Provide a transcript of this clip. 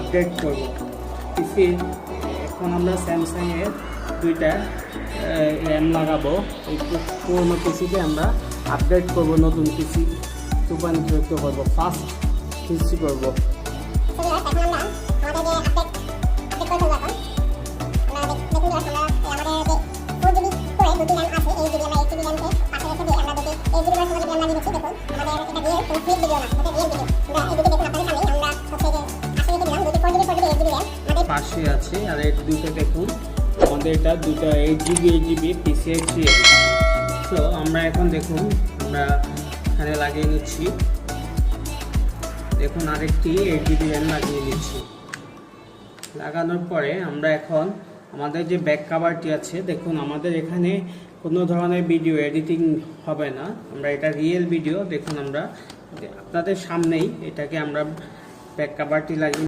Update করব পিসির। এখন আমরা স্যামসাংয়ের দুইটা র্যাম লাগাবো, এই পুরোনো পিসিকে আমরা আপডেট করব, নতুন পিসি রূপান্তরিত করবো, ফাস্ট পিসি করবো। পাশে আছে আর এই দুটো দেখুন, আমাদের এটা দুটো 8GB PCI Express। তো আমরা এখন দেখুন আমরা এখানে লাগিয়ে নিচ্ছি, দেখুন আরেকটি 8GB RAM লাগিয়ে নিচ্ছি। লাগানোর পরে আমরা এখন আমাদের যে ব্যাক কভারটি আছে, দেখুন আমাদের এখানে কোনো ধরনের ভিডিও এডিটিং হবে না, আমরা এটা রিয়েল ভিডিও, দেখুন আমরা আপনাদের সামনেই এটাকে আমরা ব্যাক কভারটি লাগিয়ে